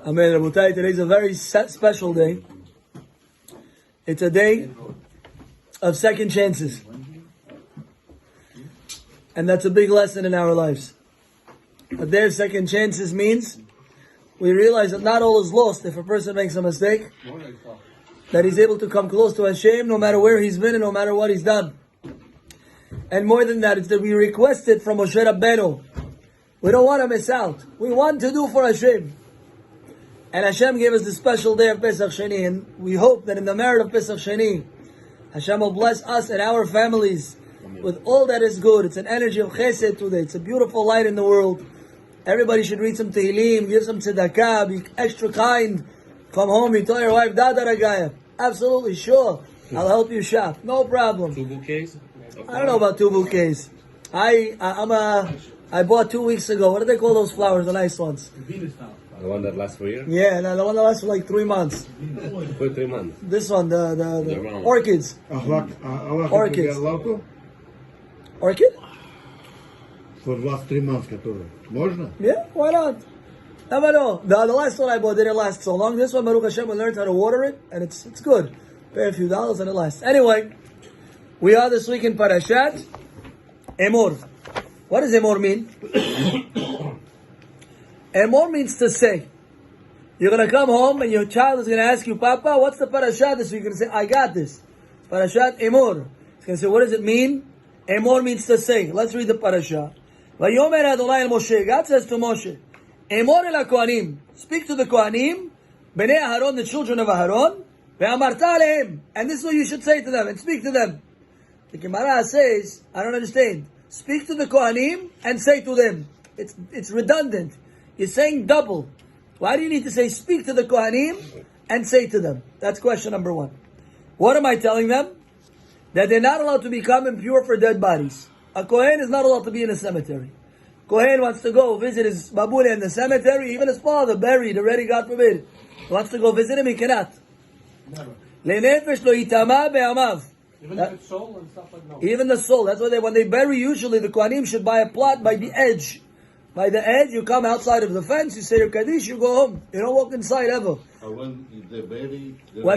Amen. Rabotai, today's a very special day. It's a day of second chances. And that's a big lesson in our lives. A day of second chances means we realize that not all is lost if a person makes a mistake. That he's able to come close to Hashem no matter where he's been and no matter what he's done. And more than that, it's that we request it from Moshe Rabbeinu. We don't want to miss out. We want to do for Hashem. And Hashem gave us the special day of Pesach Sheni, and we hope that in the merit of Pesach Sheni, Hashem will bless us and our families with all that is good. It's an energy of chesed today. It's a beautiful light in the world. Everybody should read some Tehillim, give some tzedakah, be extra kind. Come home, you tell your wife, Dada Ragaya. Absolutely, sure. I'll help you shop. No problem. 2 bouquets? I don't know about 2 bouquets. I bought 2 weeks ago. What do they call those flowers? The nice ones. The one that lasts for a year? Yeah, no, the one that lasts for like 3 months. For 3 months. This one, the orchids. Orchids. Orchid? For the last 3 months, можно? Yeah, why not? Never know. The last one I bought didn't last so long. This one, Baruch Hashem, we learned how to water it, and it's good. Pay a few dollars and it lasts. Anyway, we are this week in Parashat Emor. What does Emor mean? Emor means to say. You're going to come home and your child is going to ask you, Papa, what's the Parashat this week? You're going to say, I got this. Parashat Emor. He's going to say, what does it mean? Emor means to say. Let's read the Parashat. Vayomer Adonai el Moshe. God says to Moshe, Emor el quranim. Speak to the quranim, Bnei Aharon, the children of Aharon, ve'amarta alehem. And this is what you should say to them and speak to them. The Gemara says, I don't understand. Speak to the quranim and say to them. It's redundant. You're saying double. Why do you need to say speak to the quranim and say to them? That's question number 1. What am I telling them? That they're not allowed to become impure for dead bodies. A Kohen is not allowed to be in a cemetery. Kohen wants to go visit his babule in the cemetery, even his father buried already, God forbid. He wants to go visit him, he cannot. Le'nefesh lo yitama be'amav. Even the soul and stuff like that. Even the soul. That's why when they bury, usually the Kohanim should buy a plot by the edge. By the edge, you come outside of the fence, you say your Kaddish, you go home. You don't walk inside ever. When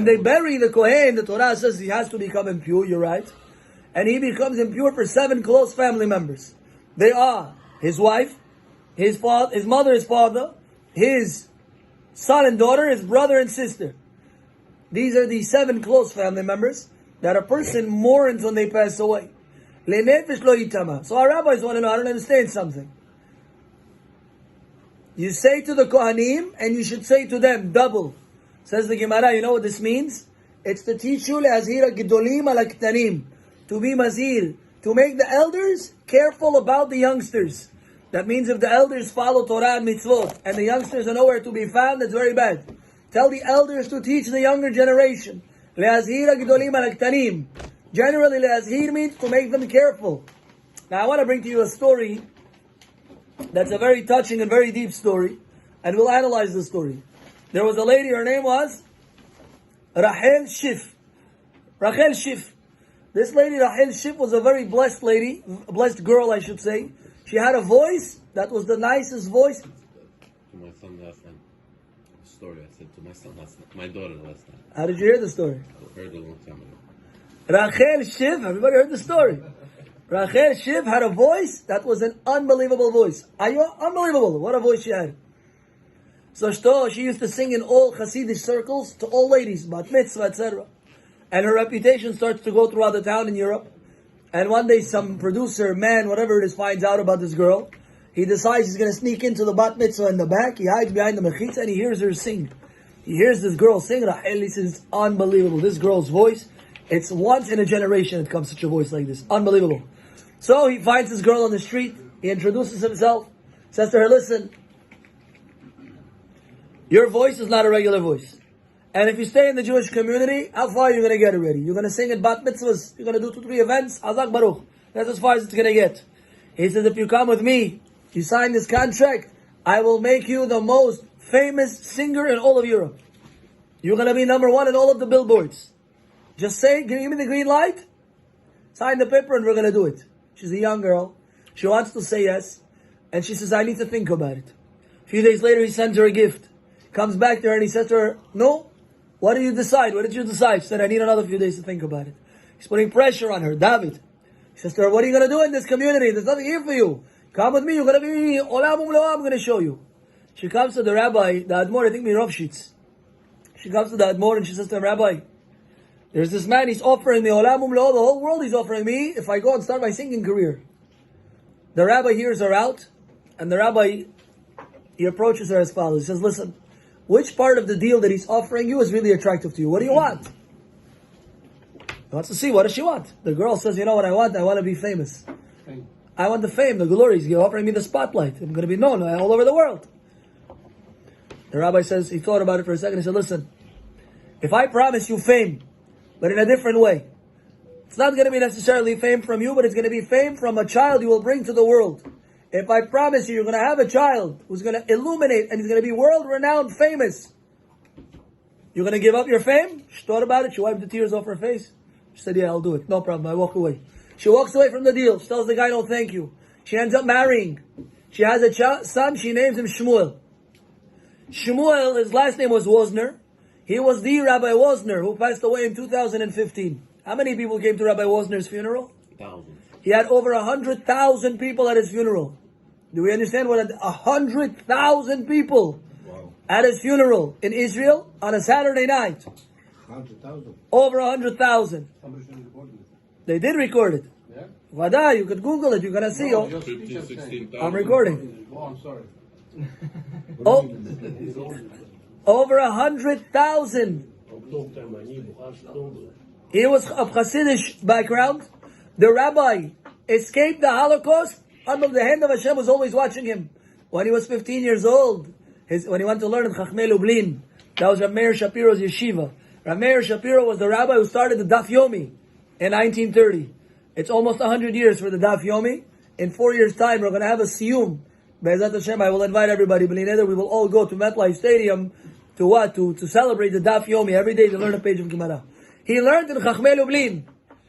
they bury the Kohen, the Torah says he has to become impure, you're right. And he becomes impure for 7 close family members. They are his wife, his father, his mother, his father, his son and daughter, his brother and sister. These are the 7 close family members that a person mourns when they pass away. Le'nefesh lo yitama. So our rabbis want to know, I don't understand something. You say to the Kohanim, and you should say to them, double. Says the Gemara, you know what this means? It's to teach you le'azhir gedolim al ktanim, to be mazir, to make the elders careful about the youngsters. That means if the elders follow Torah and mitzvot, and the youngsters are nowhere to be found, that's very bad. Tell the elders to teach the younger generation. Le'azhir gedolim al ktanim. Generally, le'azhir means to make them careful. Now I want to bring to you a story that's a very touching and very deep story, and we'll analyze the story. There was a lady, her name was Rachel Shif. Rachel Shif. This lady, Rachel Shif, was a very blessed lady, a blessed girl, I should say. She had a voice that was the nicest voice. To my son last night. The story I said to my son last night. My daughter last night. How did you hear the story? I heard it a long time ago. Rachel Shif, everybody heard the story. Rachel Shiv had a voice that was an unbelievable voice. Unbelievable. What a voice she had. So she used to sing in all Hasidic circles to all ladies, bat mitzvah, etc. And her reputation starts to go throughout the town in Europe. And one day some producer, man, whatever it is, finds out about this girl. He decides he's going to sneak into the bat mitzvah in the back. He hides behind the mechitza and he hears her sing. He hears this girl sing. Rachel, he says, it's unbelievable. This girl's voice, it's once in a generation it comes such a voice like this. Unbelievable. So he finds this girl on the street. He introduces himself. Says to her, listen, your voice is not a regular voice. And if you stay in the Jewish community, how far are you going to get already? You're going to sing at bat mitzvahs. You're going to do 2-3 events. Azak Baruch. That's as far as it's going to get. He says, if you come with me, you sign this contract, I will make you the most famous singer in all of Europe. You're going to be number 1 in all of the billboards. Just say, give me the green light. Sign the paper and we're going to do it. She's a young girl. She wants to say yes. And she says, I need to think about it. few days later, he sends her a gift. Comes back to her and he says to her, no, what did you decide? What did you decide? She said, I need another few days to think about it. He's putting pressure on her. David. He says to her, what are you going to do in this community? There's nothing here for you. Come with me. You're going to be olam umloam. I'm going to show you. She comes to the rabbi, the Admor, I think Mirovshitz. She comes to the Admor and she says to him, Rabbi, there's this man, he's offering me olam umloam, the whole world he's offering me if I go and start my singing career. The rabbi hears her out, and the rabbi, he approaches her as follows. He says, listen, which part of the deal that he's offering you is really attractive to you? What do you want? He wants to see, what does she want? The girl says, you know what I want? I want to be famous. Fame. I want the fame, the glory. He's offering me the spotlight. I'm going to be known all over the world. The rabbi says, he thought about it for a second. He said, listen, if I promise you fame, but in a different way, it's not going to be necessarily fame from you, but it's going to be fame from a child you will bring to the world. If I promise you, you're going to have a child who's going to illuminate and he's going to be world-renowned famous, you're going to give up your fame? She thought about it. She wiped the tears off her face. She said, yeah, I'll do it. No problem. I walk away. She walks away from the deal. She tells the guy, no, thank you. She ends up marrying. She has a son. She names him Shmuel. Shmuel, his last name was Wozner. He was the Rabbi Wozner who passed away in 2015. How many people came to Rabbi Wozner's funeral? Thousands. He had over 100,000 people at his funeral. Do we understand what 100,000 people at his funeral in Israel on a Saturday night? 100,000. Over 100,000. Somebody should have recorded it. They did record it. Yeah? Vada, you could Google it. You're gonna see. No, Oh, just 15, just saying. 16,000. I'm recording. Oh, I'm sorry. Oh, over 100,000. He was of Hasidic background. The rabbi escaped the Holocaust. Under the hand of Hashem was always watching him. When he was 15 years old, when he went to learn in Chachmei Lublin, that was Rav Meir Shapiro's yeshiva. Rav Meir Shapiro was the rabbi who started the Daf Yomi in 1930. It's almost 100 years for the Daf Yomi. In 4 years' time, we're going to have a siyum. Be'ezat Hashem, I will invite everybody. We will all go to MetLife Stadium to what? To celebrate the Daf Yomi. Every day to learn a page of Gemara. He learned in Chachmei Lublin.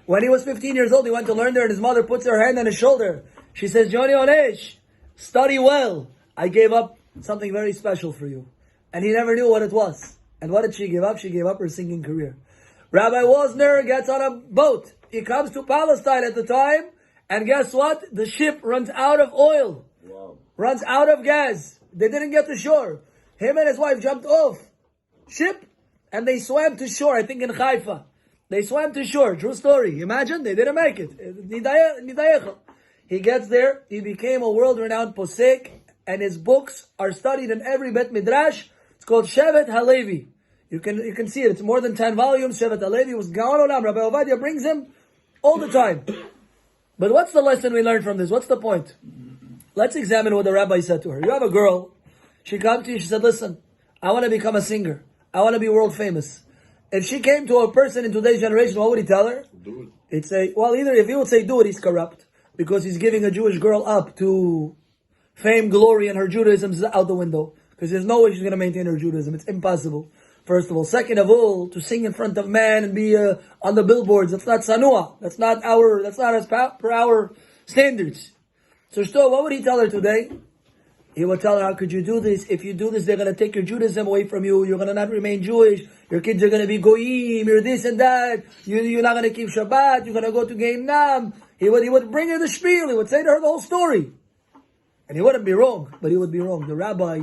When he was 15 years old, he went to learn there, and his mother puts her hand on his shoulder. She says, Johnny Onesh, study well. I gave up something very special for you. And he never knew what it was. And what did she give up? She gave up her singing career. Rabbi Wozner gets on a boat. He comes to Palestine at the time, and guess what? The ship runs out of oil. Wow. Runs out of gas. They didn't get to shore. Him and his wife jumped off ship, and they swam to shore, I think in Haifa. They swam to shore. True story. Imagine, they didn't make it. Nidayecha. He gets there, he became a world-renowned posek, and his books are studied in every Bet Midrash. It's called Shevet HaLevi. You can see it. It's more than 10 volumes. Shevet HaLevi was Gaon Olam. Rabbi Ovadia brings him all the time. But what's the lesson we learned from this? What's the point? Let's examine what the rabbi said to her. You have a girl. She comes to you. She said, listen, I want to become a singer. I want to be world famous. If she came to a person in today's generation, what would he tell her? Do it. He'd say, well, either if he would say do it, he's corrupt. Because he's giving a Jewish girl up to fame, glory, and her Judaism is out the window. Because there's no way she's going to maintain her Judaism. It's impossible. First of all. Second of all, to sing in front of men and be on the billboards, that's not sanua. That's not as per our standards. So still, what would he tell her today? He would tell her, how could you do this? If you do this, they're going to take your Judaism away from you. You're going to not remain Jewish. Your kids are going to be goyim. You're this and that. You're not going to keep Shabbat. You're going to go to Gainam. He would bring her the spiel. He would say to her the whole story. And he wouldn't be wrong, but he would be wrong. The rabbi,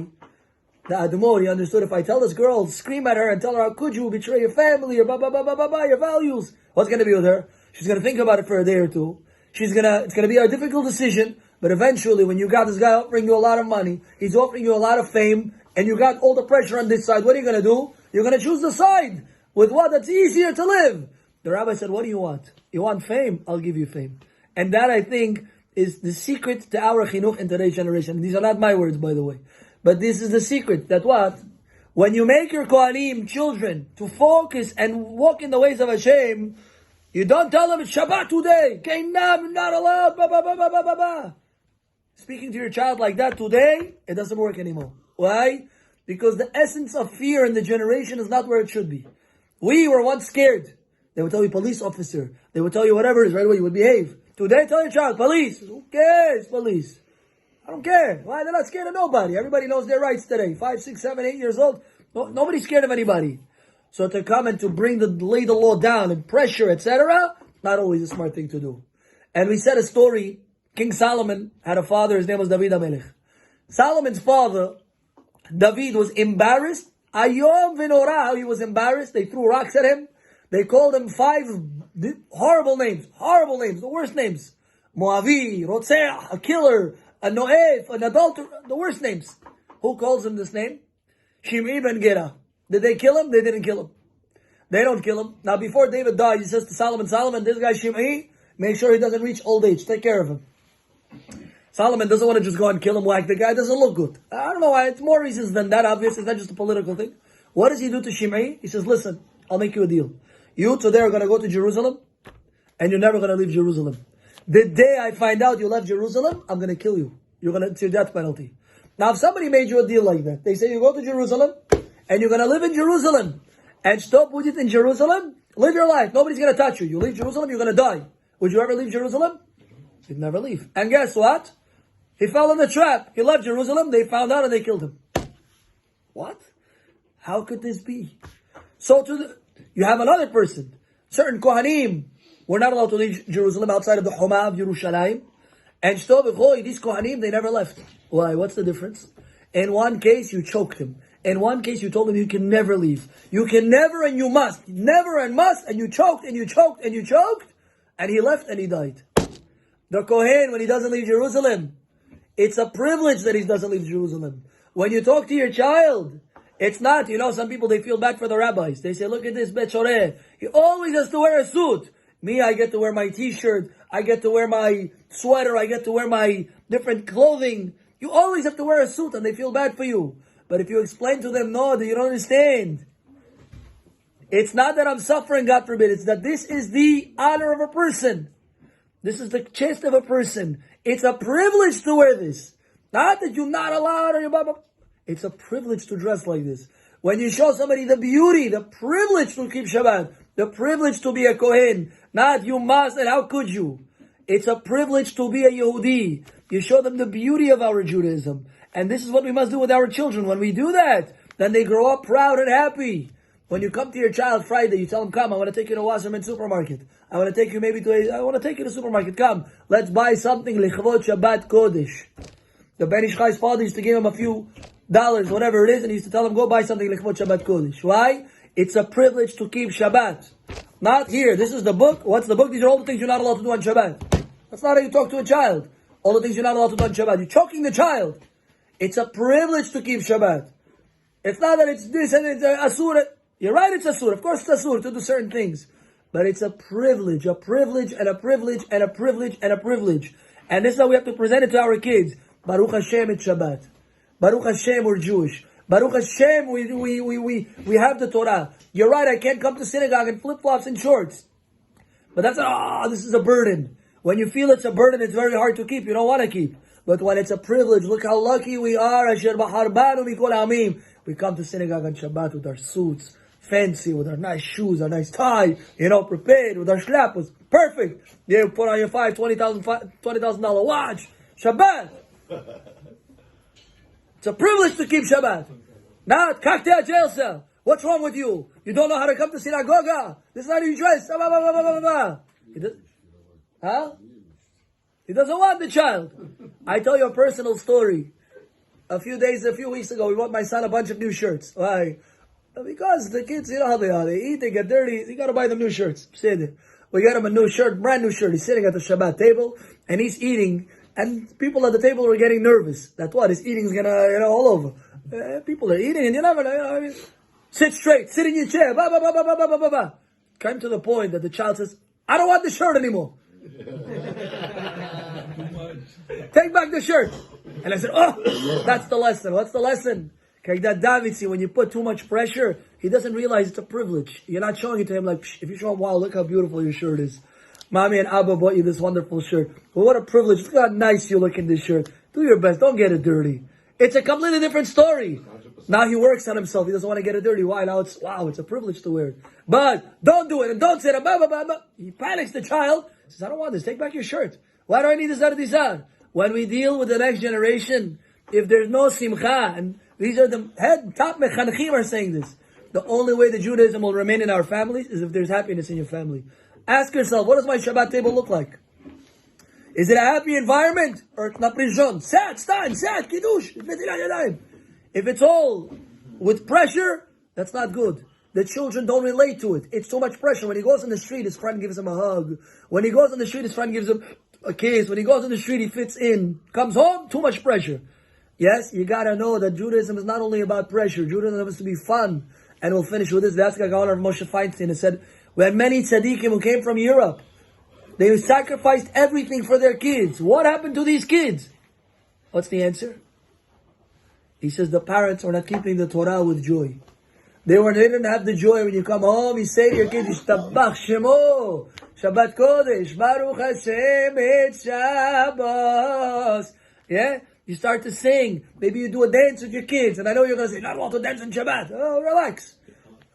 the Admor, he understood, if I tell this girl, scream at her and tell her, how could you betray your family, your your values? What's going to be with her? She's going to think about it for a day or two. It's going to be a difficult decision, but eventually when you got this guy offering you a lot of money, he's offering you a lot of fame, and you got all the pressure on this side, what are you going to do? You're going to choose the side with what? That's easier to live. The rabbi said, what do you want? You want fame? I'll give you fame. And that, I think, is the secret to our chinuch in today's generation. These are not my words, by the way. But this is the secret, that what? When you make your quranim, children, to focus and walk in the ways of Hashem, you don't tell them, it's Shabbat today. Kainam, not allowed, ba ba ba ba ba ba ba. Speaking to your child like that today, it doesn't work anymore. Why? Because the essence of fear in the generation is not where it should be. We were once scared. They would tell you police officer. They would tell you whatever it is, right away you would behave. Today tell your child, police. Who cares, police? I don't care. Why? They're not scared of nobody. Everybody knows their rights today. 5, 6, 7, 8 years old. Nobody's scared of anybody. So to come and to lay the law down and pressure, etc., not always a smart thing to do. And we said a story. King Solomon had a father. His name was David HaMelech. Solomon's father, David, was embarrassed. Ayom v'norah, he was embarrassed. They threw rocks at him. They called him 5 horrible names, the worst names. Moavi, Rotzeach, a killer, a Noef, an adulterer, the worst names. Who calls him this name? Shimei ben Gera. Did they kill him? They didn't kill him. They don't kill him. Now before David died, he says to Solomon, this guy Shimei, make sure he doesn't reach old age. Take care of him. Solomon doesn't want to just go and kill him, whack the guy, doesn't look good. I don't know why, it's more reasons than that, obviously, it's not just a political thing. What does he do to Shimei? He says, listen, I'll make you a deal. You today are going to go to Jerusalem, and you're never going to leave Jerusalem. The day I find out you left Jerusalem, I'm going to kill you. It's your death penalty. Now if somebody made you a deal like that, they say you go to Jerusalem, and you're going to live in Jerusalem, and stop with it in Jerusalem, live your life, nobody's going to touch you. You leave Jerusalem, you're going to die. Would you ever leave Jerusalem? You'd never leave. And guess what? He fell in the trap. He left Jerusalem, they found out and they killed him. What? How could this be? So you have another person. Certain quranim were not allowed to leave Jerusalem outside of the Homa of Yerushalayim. And these quranim, they never left. Why? What's the difference? In one case, you choked him. In one case, you told him you can never leave. You can never and you must. Never and must. And you choked and you choked and you choked. And he left and he died. The Kohen, when he doesn't leave Jerusalem, it's a privilege that he doesn't leave Jerusalem. When you talk to your child, it's not, some people, they feel bad for the rabbis. They say, look at this Bechoreh. He always has to wear a suit. Me, I get to wear my t-shirt. I get to wear my sweater. I get to wear my different clothing. You always have to wear a suit and they feel bad for you. But if you explain to them, no, you don't understand. It's not that I'm suffering, God forbid. It's that this is the honor of a person. This is the chest of a person. It's a privilege to wear this. Not that you're not allowed or you're blah, blah. It's a privilege to dress like this. When you show somebody the beauty, the privilege to keep Shabbat, the privilege to be a Kohen, not you must and how could you. It's a privilege to be a Yehudi. You show them the beauty of our Judaism. And this is what we must do with our children. When we do that, then they grow up proud and happy. When you come to your child Friday, you tell him, come, I want to take you to Wasserman supermarket. I want to take you I want to take you to the supermarket. Come, let's buy something, Lichvot Shabbat Kodesh. The Ben Ish Chai's father used to give him a few dollars, whatever it is, and he used to tell him, go buy something, Lichvot Shabbat Kodesh. Why? It's a privilege to keep Shabbat. Not here. This is the book. What's the book? These are all the things you're not allowed to do on Shabbat. That's not how you talk to a child. All the things you're not allowed to do on Shabbat. You're choking the child. It's a privilege to keep Shabbat. It's not that it's this and it's asur. You're right, it's asur. Of course it's asur to do certain things. But it's a privilege and a privilege and a privilege and a privilege. And this is how we have to present it to our kids. Baruch Hashem, it's Shabbat. Baruch Hashem, we're Jewish. Baruch Hashem, we have the Torah. You're right, I can't come to synagogue in flip-flops and shorts. But that's, this is a burden. When you feel it's a burden, it's very hard to keep. You don't want to keep. But when it's a privilege, look how lucky we are. Asher b'harbanu mikol hamim. We come to synagogue on Shabbat with our suits, fancy, with our nice shoes, our nice tie, prepared, with our shляпas. Perfect. You put on your $20,000 watch. Shabbat. It's a privilege to keep Shabbat. Not cocktail jail cell. What's wrong with you? You don't know how to come to synagogue. This is how you dress. He doesn't want the child. I tell you a personal story. A few weeks ago, we bought my son a bunch of new shirts. Why? Because the kids, you know how they are. They eat, they get dirty. You got to buy them new shirts. We got him a new shirt, brand new shirt. He's sitting at the Shabbat table, and he's eating. And people at the table were getting nervous. That what? His eating's gonna, all over. People are eating, and you never, sit straight, sit in your chair. Came to the point that the child says, I don't want the shirt anymore. Take back the shirt. And I said, that's the lesson. What's the lesson? When you put too much pressure, he doesn't realize it's a privilege. You're not showing it to him like, if you show him, wow, look how beautiful your shirt is. Mommy and Abba bought you this wonderful shirt. Well, what a privilege. Look how nice you look in this shirt. Do your best. Don't get it dirty. It's a completely different story. 100%. Now he works on himself. He doesn't want to get it dirty. Why? Now it's a privilege to wear it. But don't do it and don't say it. He panics the child. He says, I don't want this. Take back your shirt. Why do I need this out of this out? when we deal with the next generation, if there's no simcha, and these are the top mechanchim are saying this, the only way that Judaism will remain in our families is if there's happiness in your family. Ask yourself, what does my Shabbat table look like? Is it a happy environment? Or it's not prison? Sad, kiddush. If it's all with pressure, that's not good. The children don't relate to it. It's too much pressure. When he goes on the street, his friend gives him a hug. When he goes on the street, his friend gives him a kiss. When he goes on the street, he fits in. Comes home, too much pressure. Yes, you gotta know that Judaism is not only about pressure. Judaism is to be fun. And we'll finish with this. That's the Gaon of Moshe Feinstein. It said, we had many tzaddikim who came from Europe. They sacrificed everything for their kids. What happened to these kids? What's the answer? He says the parents are not keeping the Torah with joy. They didn't have the joy when you come home. You say to your kids, Yishtabach Shemo, Shabbat Kodesh, Baruch Hashem, it's Shabbos. Yeah? You start to sing. Maybe you do a dance with your kids. And I know you're going to say, I don't want to dance on Shabbat. Oh, relax.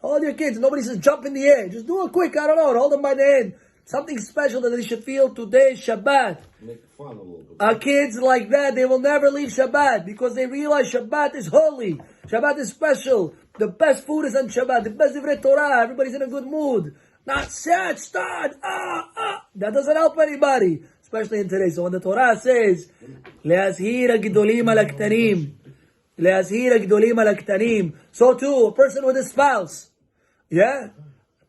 Hold your kids. Nobody says jump in the air. Just do a quick, I don't know, hold them by the hand. Something special that they should feel today is Shabbat. Make fun a little bit. Our kids like that, they will never leave Shabbat because they realize Shabbat is holy. Shabbat is special. The best food is on Shabbat. The best Divrei Torah. Everybody's in a good mood. Not sad, start, That doesn't help anybody, especially in today. So when the Torah says, Le'azhir ha'gedolim al ha'ktanim, Le'azhir ha'gedolim al ha'ktanim. So too, a person with a spouse. Yeah?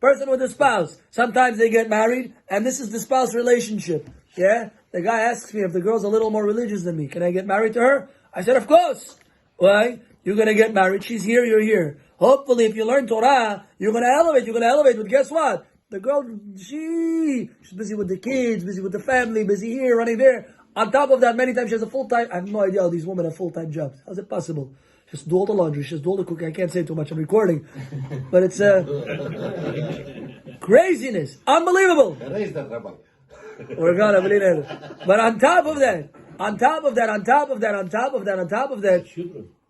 Person with a spouse. Sometimes they get married, and this is the spouse relationship. Yeah? The guy asks me if the girl's a little more religious than me. Can I get married to her? I said, of course. Why? You're going to get married. She's here, you're here. Hopefully, if you learn Torah, you're going to elevate. But guess what? The girl, she's busy with the kids, busy with the family, busy here, running there. On top of that, many times she has a full-time, I have no idea how these women have full-time jobs. How's it possible? Just do all the laundry, just do all the cooking. I can't say too much, I'm recording. But it's craziness. Unbelievable. Erase that, Rabbi. We're gonna believe it. But on top of that,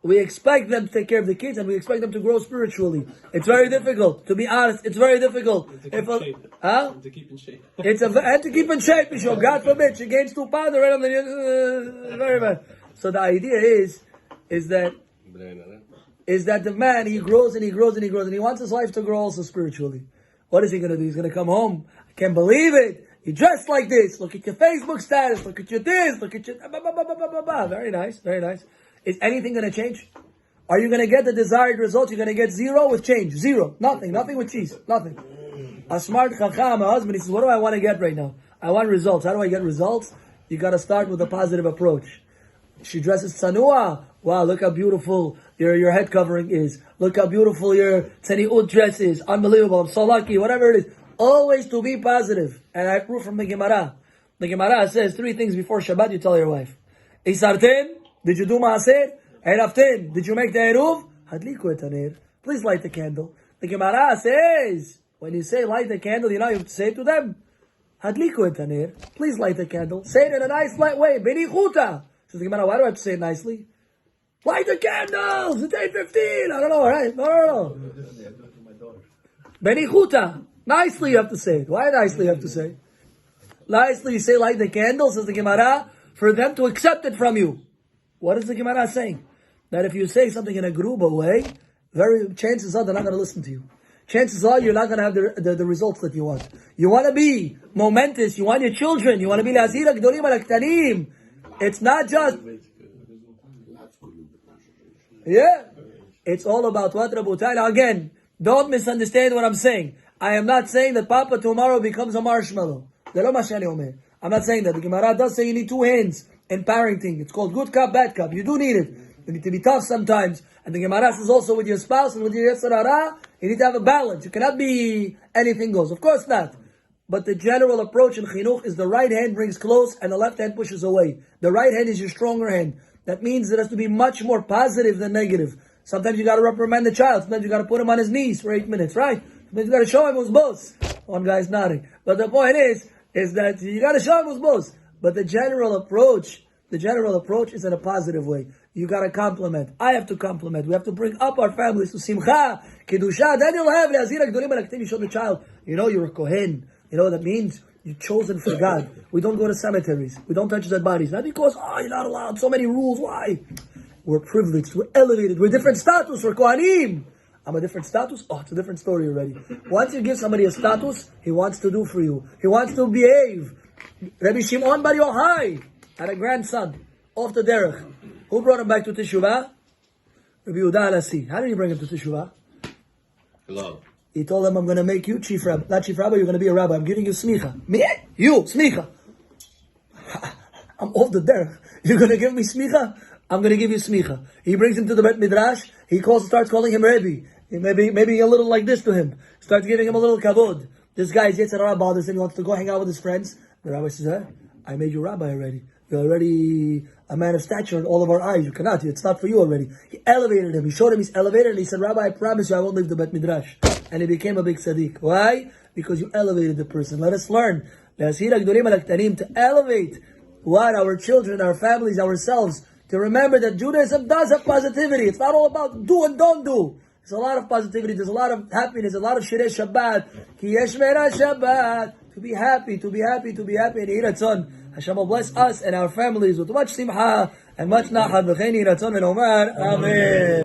we expect them to take care of the kids and we expect them to grow spiritually. It's very difficult. To be honest, it's very difficult. To keep in shape. Huh? To keep in shape. And to keep in shape, Michelle. God forbid, she gains 2 pounds right on the very bad. So the idea is that the man, he grows and he wants his life to grow also spiritually. What is he going to do? He's going to come home. I can't believe it. You dressed like this. Look at your Facebook status. Look at your this. Look at your... Very nice. Is anything going to change? Are you going to get the desired results? You're going to get 0 with change. 0. Nothing with cheese. Nothing. A smart chacham, a husband, he says, what do I want to get right now? I want results. How do I get results? You got to start with a positive approach. She dresses tsanua. Wow, look how beautiful your head covering is. Look how beautiful your tzaniut dress is. Unbelievable. I'm so lucky. Whatever it is. Always to be positive. And I prove from the Gemara. The Gemara says 3 things before Shabbat you tell your wife. Isarten, did you do maaser? Eraften, did you make the eruv? Hadliku et haner. Please light the candle. The Gemara says, when you say light the candle, you know you have to say to them, Hadliku et haner. Please light the candle. Say it in a nice light way. Benichuta. Says the Gemara, why do I have to say it nicely? Light the candles! It's 8:15! I don't know, right? No. Benichuta. Nicely you have to say it. Why nicely you have to say it? Nicely you say light the candles, says the Gemara, for them to accept it from you. What is the Gemara saying? That if you say something in a gruba way, chances are they're not going to listen to you. Chances are you're not going to have the results that you want. You want to be momentous. You want your children. You want to be Le'azhir ha'gedolim al ha'ktanim. It's not just... Yeah. It's all about what, Rabotai. Now again, don't misunderstand what I'm saying. I am not saying that Papa tomorrow becomes a marshmallow. I'm not saying that. The Gemara does say you need 2 hands in parenting. It's called good cup, bad cup. You do need it. You need to be tough sometimes. And the Gemara says also with your spouse and with your Yetzer Hara, you need to have a balance. You cannot be anything goes. Of course not. But the general approach in chinuch is the right hand brings close and the left hand pushes away. The right hand is your stronger hand. That means it has to be much more positive than negative. Sometimes you got to reprimand the child. Sometimes you got to put him on his knees for 8 minutes, right? Sometimes you got to show him who's boss. One guy's nodding. But the point is that you got to show him who's boss. But the general approach is in a positive way. You got to compliment. I have to compliment. We have to bring up our families to simcha, kedusha. Then you'll have le'azhir ha'gedolim al ha'ktanim. You show the child, you know you're a kohen. You know what that means? You're chosen for God. We don't go to cemeteries. We don't touch dead bodies. Not because, you're not allowed. So many rules. Why? We're privileged. We're elevated. We're different status. We're quranim. I'm a different status. It's a different story already. Once you give somebody a status, he wants to do for you. He wants to behave. Rabbi Shimon Bar Yochai had a grandson off the derech. Who brought him back to Teshuvah? Rabbi Yehuda Hanasi. How did he bring him to Teshuvah? Hello. He told him, I'm going to make you chief rabbi. Not chief rabbi, you're going to be a rabbi. I'm giving you smicha. Me? You, smicha. I'm off the derech. You're going to give me smicha? I'm going to give you smicha. He brings him to the Bet Midrash. He starts calling him Rabbi. Maybe a little like this to him. Starts giving him a little kavod. This guy is Yetzer Hara bothers him. He wants to go hang out with his friends. The rabbi says, I made you rabbi already. You're already a man of stature in all of our eyes. You cannot. It's not for you already. He elevated him. He showed him he's elevated. And he said, Rabbi, I promise you I won't leave the Bet Midrash. And he became a big tzaddik. Why? Because you elevated the person. Let us learn. To elevate what? Our children, our families, ourselves. To remember that Judaism does have positivity. It's not all about do and don't do. There's a lot of positivity. There's a lot of happiness. A lot of shirei Shabbat. Ki yesh mera Shabbat. To be happy. And Yehei Ratzon. Hashem will bless us and our families with much simcha and much nachat. V'chein Yehei Ratzon and Omar. Amen.